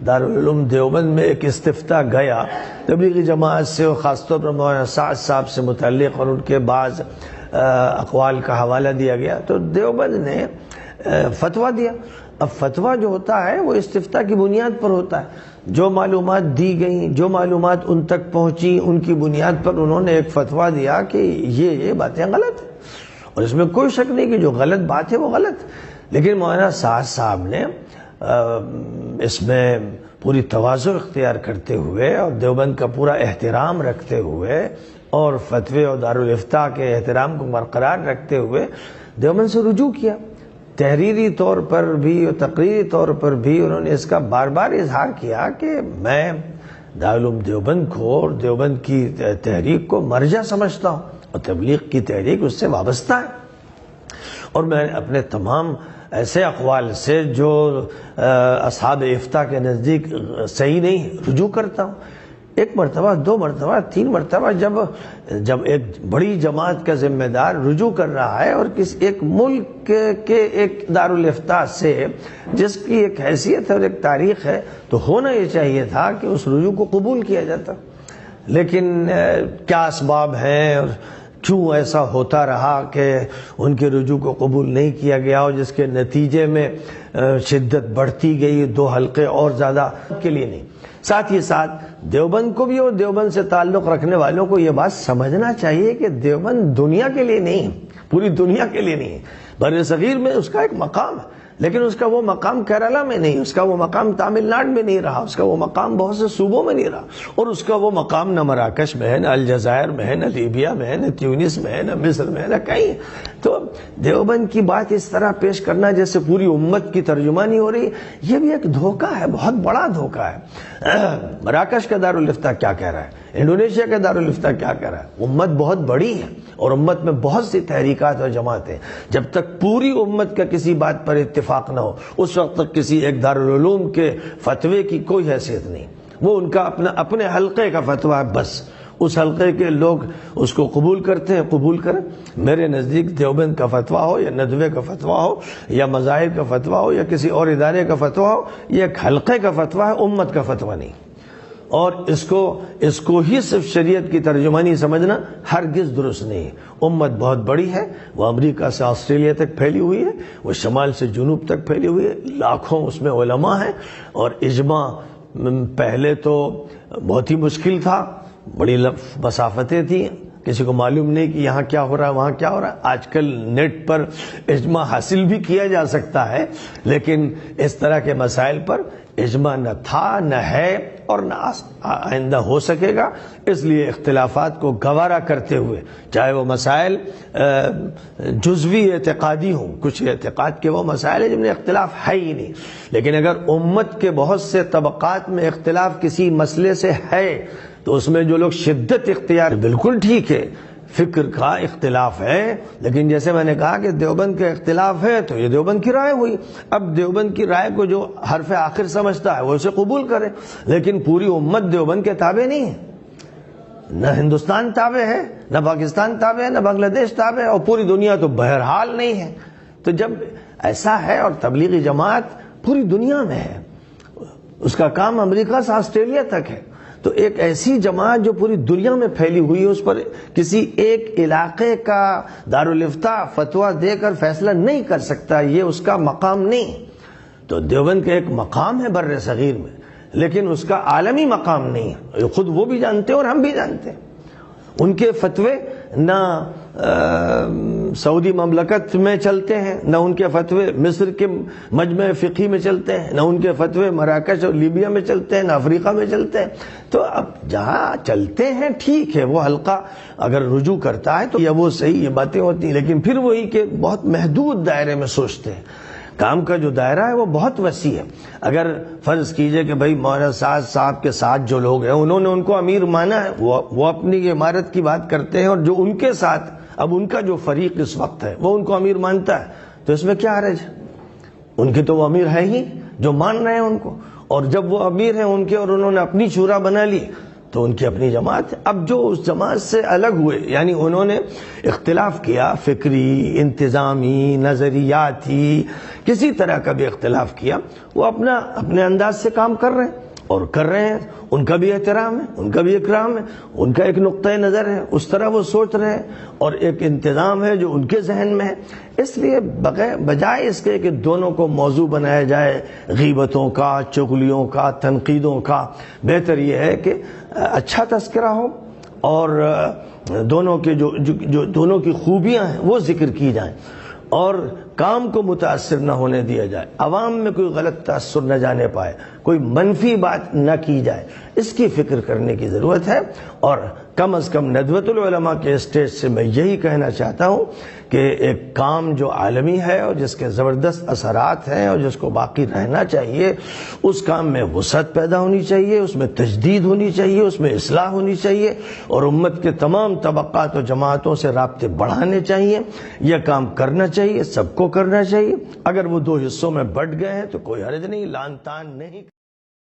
دارالعلوم دیوبند میں ایک استفتاء گیا تبلیغی جماعت سے، اور خاص طور پر مولانا سعد صاحب سے متعلق، اور ان کے بعض اقوال کا حوالہ دیا گیا، تو دیوبند نے فتویٰ دیا۔ اب فتویٰ جو ہوتا ہے وہ استفتاء کی بنیاد پر ہوتا ہے، جو معلومات دی گئیں، جو معلومات ان تک پہنچی، ان کی بنیاد پر انہوں نے ایک فتویٰ دیا کہ یہ باتیں غلط ہیں، اور اس میں کوئی شک نہیں کہ جو غلط بات ہے وہ غلط۔ لیکن مولانا سعد صاحب نے اس میں پوری تواضع اختیار کرتے ہوئے اور دیوبند کا پورا احترام رکھتے ہوئے اور فتوے اور دارالافتاء کے احترام کو برقرار رکھتے ہوئے دیوبند سے رجوع کیا۔ تحریری طور پر بھی اور تقریری طور پر بھی انہوں نے اس کا بار بار اظہار کیا کہ میں دارالعلوم دیوبند کو اور دیوبند کی تحریک کو مرجع سمجھتا ہوں، اور تبلیغ کی تحریک اس سے وابستہ ہے، اور میں اپنے تمام ایسے اقوال سے جو اصحاب افتاء کے نزدیک صحیح نہیں رجوع کرتا ہوں۔ ایک مرتبہ، دو مرتبہ، تین مرتبہ جب ایک بڑی جماعت کا ذمہ دار رجوع کر رہا ہے اور کسی ایک ملک کے ایک دارالافتاء سے جس کی ایک حیثیت ہے اور ایک تاریخ ہے، تو ہونا یہ چاہیے تھا کہ اس رجوع کو قبول کیا جاتا۔ لیکن کیا اسباب ہیں اور کیوں ایسا ہوتا رہا کہ ان کے رجوع کو قبول نہیں کیا گیا، اور جس کے نتیجے میں شدت بڑھتی گئی، دو حلقے اور زیادہ کے لیے نہیں۔ ساتھ ہی ساتھ دیوبند کو بھی اور دیوبند سے تعلق رکھنے والوں کو یہ بات سمجھنا چاہیے کہ دیوبند دنیا کے لیے نہیں، پوری دنیا کے لیے نہیں ہے۔ بر صغیر میں اس کا ایک مقام ہے، لیکن اس کا وہ مقام کیرالہ میں نہیں، اس کا وہ مقام تامل ناڈو میں نہیں رہا، اس کا وہ مقام بہت سے صوبوں میں نہیں رہا، اور اس کا وہ مقام نہ مراکش میں ہے، نہ الجزائر میں ہے، نہ لیبیا میں ہے، نہ تیونس میں ہے، نہ مصر میں ہے، نہ کہیں۔ تو دیوبند کی بات اس طرح پیش کرنا جیسے پوری امت کی ترجمانی ہو رہی، یہ بھی ایک دھوکہ ہے، بہت بڑا دھوکہ ہے۔ مراکش کا دارالافتاء کیا کہہ رہا ہے، انڈونیشیا کا دارالافتاء کیا کہہ رہا ہے؟ امت بہت بڑی ہے، اور امت میں بہت سی تحریکات اور جماعتیں، جب تک پوری امت کا کسی بات پر اتفاق نہ ہو اس وقت تک کسی ایک دارالعلوم کے فتوے کی کوئی حیثیت نہیں۔ وہ ان کا اپنے حلقے کا فتویٰ ہے، بس اس حلقے کے لوگ اس کو قبول کرتے ہیں، قبول کریں۔ میرے نزدیک دیوبند کا فتویٰ ہو یا ندوے کا فتویٰ ہو یا مظاہر کا فتویٰ ہو یا کسی اور ادارے کا فتویٰ ہو، یہ ایک حلقے کا فتویٰ ہے، امت کا فتویٰ نہیں، اور اس کو ہی صرف شریعت کی ترجمانی سمجھنا ہرگز درست نہیں ہے۔ امت بہت بڑی ہے، وہ امریکہ سے آسٹریلیا تک پھیلی ہوئی ہے، وہ شمال سے جنوب تک پھیلی ہوئی ہے، لاکھوں اس میں علماء ہیں، اور اجماع پہلے تو بہت ہی مشکل تھا، بڑی مسافتیں تھیں، کسی کو معلوم نہیں کہ یہاں کیا ہو رہا ہے وہاں کیا ہو رہا ہے۔ آج کل نیٹ پر اجماع حاصل بھی کیا جا سکتا ہے، لیکن اس طرح کے مسائل پر اجماع نہ تھا، نہ ہے، اور نہ آئندہ ہو سکے گا۔ اس لیے اختلافات کو گوارا کرتے ہوئے، چاہے وہ مسائل جزوی اعتقادی ہوں، کچھ اعتقاد کے وہ مسائل ہیں جن میں اختلاف ہے ہی نہیں، لیکن اگر امت کے بہت سے طبقات میں اختلاف کسی مسئلے سے ہے تو اس میں جو لوگ شدت اختیار، بالکل ٹھیک ہے، فکر کا اختلاف ہے، لیکن جیسے میں نے کہا کہ دیوبند کا اختلاف ہے تو یہ دیوبند کی رائے ہوئی۔ اب دیوبند کی رائے کو جو حرف آخر سمجھتا ہے وہ اسے قبول کرے، لیکن پوری امت دیوبند کے تابع نہیں ہے، نہ ہندوستان تابع ہے، نہ پاکستان تابع ہے، نہ بنگلہ دیش تابع ہے، اور پوری دنیا تو بہرحال نہیں ہے۔ تو جب ایسا ہے، اور تبلیغی جماعت پوری دنیا میں ہے، اس کا کام امریکہ سے آسٹریلیا تک ہے، تو ایک ایسی جماعت جو پوری دنیا میں پھیلی ہوئی ہے، اس پر کسی ایک علاقے کا دارالافتاء فتویٰ دے کر فیصلہ نہیں کر سکتا، یہ اس کا مقام نہیں۔ تو دیوبند کا ایک مقام ہے بر صغیر میں، لیکن اس کا عالمی مقام نہیں ہے، خود وہ بھی جانتے ہیں اور ہم بھی جانتے ہیں۔ ان کے فتوے نہ سعودی مملکت میں چلتے ہیں، نہ ان کے فتوے مصر کے مجمع فقہی میں چلتے ہیں، نہ ان کے فتوے مراکش اور لیبیا میں چلتے ہیں، نہ افریقہ میں چلتے ہیں۔ تو اب جہاں چلتے ہیں ٹھیک ہے، وہ حلقہ اگر رجوع کرتا ہے تو یا وہ صحیح، یہ باتیں ہوتی ہیں، لیکن پھر وہی کہ بہت محدود دائرے میں سوچتے ہیں۔ کام کا جو دائرہ ہے وہ بہت وسیع ہے۔ اگر فرض کیجئے کہ بھائی مولانا سعد صاحب کے ساتھ جو لوگ ہیں انہوں نے ان کو امیر مانا ہے، وہ اپنی عمارت کی بات کرتے ہیں، اور جو ان کے ساتھ اب ان کا جو فریق اس وقت ہے وہ ان کو امیر مانتا ہے، تو اس میں کیا حرج ہے؟ ان کے تو وہ امیر ہے ہی جو مان رہے ہیں ان کو، اور جب وہ امیر ہیں ان کے اور انہوں نے اپنی شورا بنا لی تو ان کی اپنی جماعت ہے۔ اب جو اس جماعت سے الگ ہوئے، یعنی انہوں نے اختلاف کیا، فکری، انتظامی، نظریاتی، کسی طرح کا بھی اختلاف کیا، وہ اپنے انداز سے کام کر رہے ہیں اور کر رہے ہیں، ان کا بھی احترام ہے، ان کا بھی اکرام ہے، ان کا ایک نقطۂ نظر ہے، اس طرح وہ سوچ رہے ہیں، اور ایک انتظام ہے جو ان کے ذہن میں ہے۔ اس لیے بجائے اس کے کہ دونوں کو موضوع بنایا جائے غیبتوں کا، چغلیوں کا، تنقیدوں کا، بہتر یہ ہے کہ اچھا تذکرہ ہو اور دونوں کے جو دونوں کی خوبیاں ہیں وہ ذکر کی جائیں، اور کام کو متاثر نہ ہونے دیا جائے، عوام میں کوئی غلط تاثر نہ جانے پائے، کوئی منفی بات نہ کی جائے، اس کی فکر کرنے کی ضرورت ہے۔ اور کم از کم ندوۃ العلماء کے اسٹیج سے میں یہی کہنا چاہتا ہوں کہ ایک کام جو عالمی ہے اور جس کے زبردست اثرات ہیں اور جس کو باقی رہنا چاہیے، اس کام میں وسعت پیدا ہونی چاہیے، اس میں تجدید ہونی چاہیے، اس میں اصلاح ہونی چاہیے، اور امت کے تمام طبقات و جماعتوں سے رابطے بڑھانے چاہیے۔ یہ کام کرنا چاہیے، سب کو کرنا چاہیے۔ اگر وہ دو حصوں میں بٹ گئے ہیں تو کوئی حرج نہیں، لان تان نہیں۔